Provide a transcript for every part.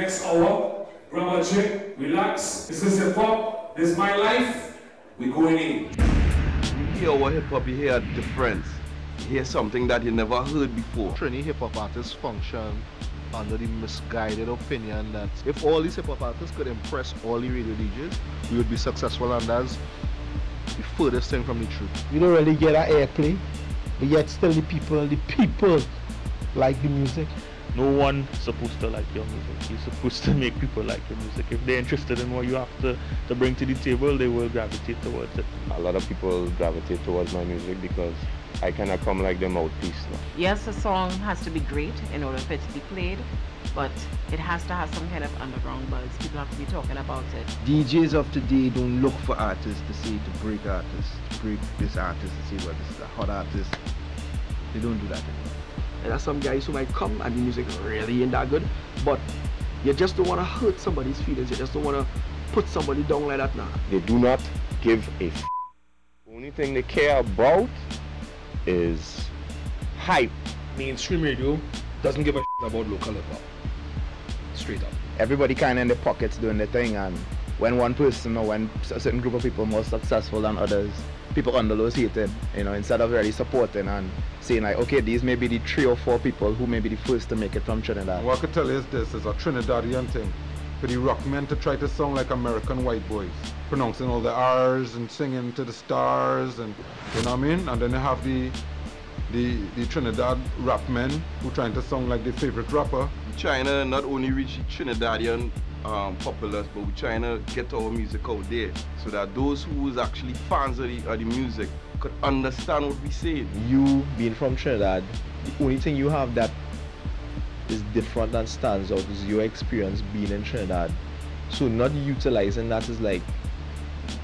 next hour. Grab a chick, relax. This is hip hop. This is my life. We going in. You hear what hip hop, you hear a difference. You hear something that you never heard before. Trini hip hop artists function under the misguided opinion that if all these hip hop artists could impress all the radio DJs, we would be successful, and that's the furthest thing from the truth. You don't really get an airplay, but yet still the people like the music. No one's supposed to like your music. You're supposed to make people like your music. If they're interested in what you have to bring to the table, they will gravitate towards it. A lot of people gravitate towards my music because I kind of come like their mouthpiece now. Yes, a song has to be great in order for it to be played, but it has to have some kind of underground buzz. People have to be talking about it. DJs of today don't look for artists to say to break artists, to break this artist, to say, well, this is a hot artist. They don't do that anymore. There are some guys who might come and the music really ain't that good, but you just don't want to hurt somebody's feelings. You just don't want to put somebody down like that now. They do not give a f. The only thing they care about is hype. Mainstream radio doesn't give a about local hip hop. Straight up. Everybody kind of in their pockets doing their thing, and when one person or when a certain group of people more successful than others, people under those hating, you know, instead of really supporting and saying like, okay, these may be the 3 or 4 people who may be the first to make it from Trinidad. What I could tell you is this is a Trinidadian thing. For the rock men to try to sound like American white boys, pronouncing all the R's and singing to the stars, and you know what I mean? And then you have the Trinidad rap men who trying to sound like their favorite rapper. China not only reach Trinidadian populace, but we're trying to get our music out there so that those who is actually fans of the music could understand what we say. You being from Trinidad, the only thing you have that is different and stands out is your experience being in Trinidad. So not utilizing that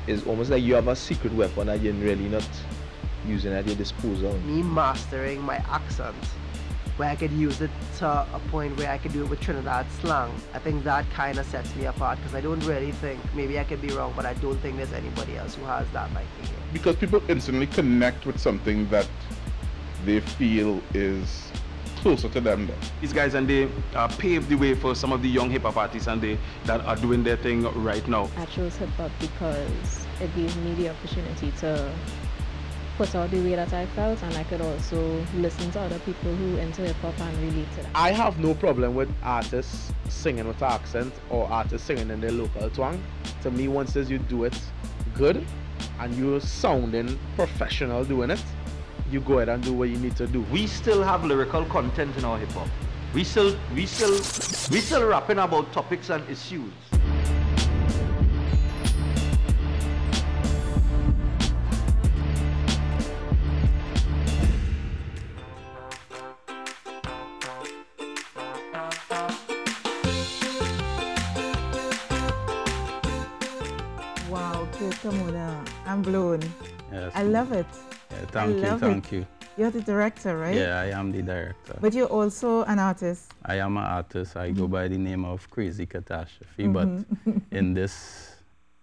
is almost like you have a secret weapon that you're really not using at your disposal. Me mastering my accent, where I could use it to a point where I could do it with Trinidad slang. I think that kind of sets me apart, because I don't really think, maybe I could be wrong, but I don't think there's anybody else who has that like me. Because people instantly connect with something that they feel is closer to them. These guys, and they paved the way for some of the young hip hop artists, and that are doing their thing right now. I chose hip hop because it gave me the opportunity to put out the way that I felt, and I could also listen to other people who into hip hop and relate to that. I have no problem with artists singing with accent or artists singing in their local twang. To me, once you do it good and you're sounding professional doing it, you go ahead and do what you need to do. We still have lyrical content in our hip hop. We still rapping about topics and issues. Wow, Kirt, Carmona, I'm blown. Yes, I love it. Yeah, thank you. You're the director, right? Yeah, I am the director. But you're also an artist. I am an artist. I go by the name of Crazy Catastrophe, but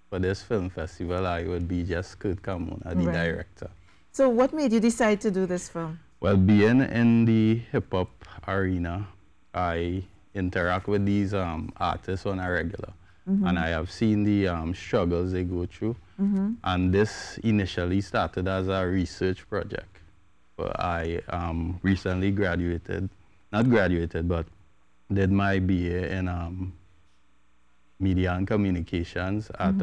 for this film festival, I would be just Kirt Carmona, the director. So what made you decide to do this film? Well, being in the hip-hop arena, I interact with these artists on a regular. And I have seen the struggles they go through. And this initially started as a research project. But I recently graduated, not graduated, but did my BA in Media and Communications at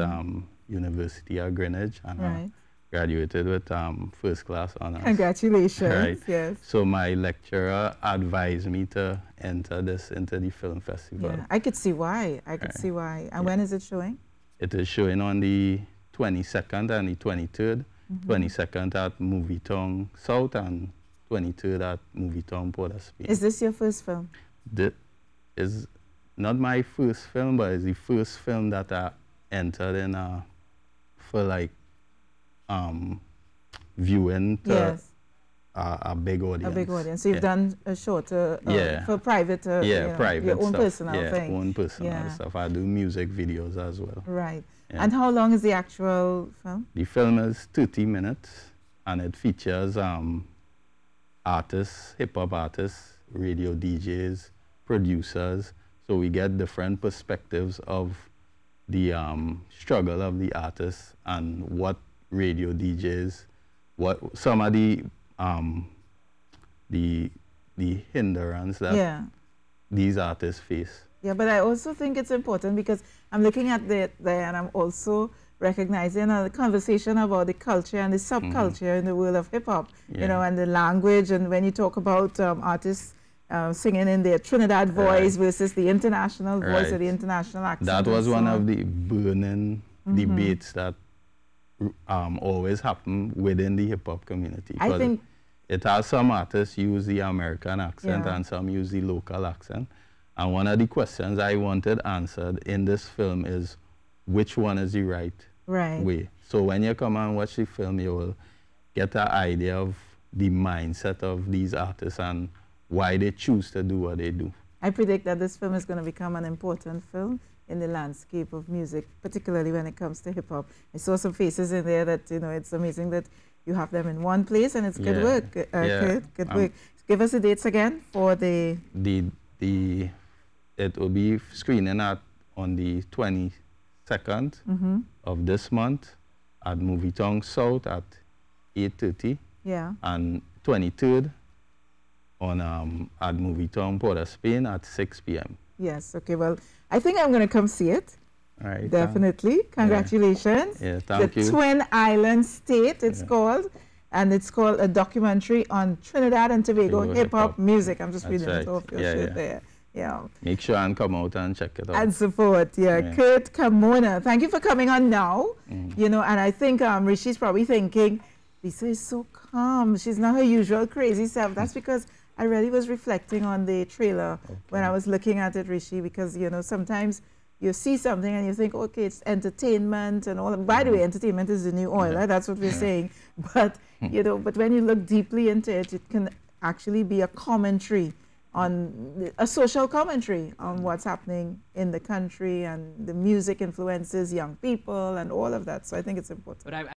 University of Greenwich. And graduated with first class honors. Congratulations, right. Yes. So my lecturer advised me to enter this into the film festival. Yeah, I could see why. I could see why. And when is it showing? It is showing on the 22nd and the 23rd. 22nd at Movie Town South and 23rd at Movie Town Port of Spain. Is this your first film? This is not my first film, but it's the first film that I entered in for like viewing to a big audience. A big audience. So you've done a short for private, private your own stuff. personal thing. Own personal stuff. I do music videos as well. Right. And how long is the actual film? The film is 30 minutes, and it features artists, hip-hop artists, radio DJs, producers. So we get different perspectives of the struggle of the artists and what radio DJs, what some of the hindrance that these artists face. Yeah, but I also think it's important because I'm looking at there and I'm also recognizing a conversation about the culture and the subculture in the world of hip hop, you know, and the language. And when you talk about artists singing in their Trinidad voice versus the international voice or the international accent. That was one of the burning debates that always happen within the hip hop community. I think it has some artists use the American accent and some use the local accent. And one of the questions I wanted answered in this film is, which one is the right way? So when you come and watch the film, you will get an idea of the mindset of these artists and why they choose to do what they do. I predict that this film is going to become an important film in the landscape of music, particularly when it comes to hip-hop. I saw some faces in there that, you know, it's amazing that you have them in one place, and it's good work. Good work. Give us the dates again for the... It will be screening on the 22nd of this month at Movie Town South at 8:30. Yeah. And 23rd at Movie Town Port of Spain at 6 p.m. Yes, okay, well, I think I'm going to come see it. All right. Definitely. Congratulations. Yeah, thank you. The Twin Island State, it's called. And it's called a documentary on Trinidad and Tobago hip-hop music. I'm just reading it off your shirt there. Yeah. Make sure and come out and check it out. And support, Kirt, Carmona. Thank you for coming on now. You know, and I think Rishi's probably thinking, Lisa is so calm. She's not her usual crazy self. That's because I really was reflecting on the trailer when I was looking at it, Rishi, because, you know, sometimes you see something and you think, okay, it's entertainment and all. By the way, entertainment is the new oil. Right? That's what we're saying. But, you know, but when you look deeply into it, it can actually be a commentary on a social commentary on what's happening in the country, and the music influences young people and all of that. So I think it's important.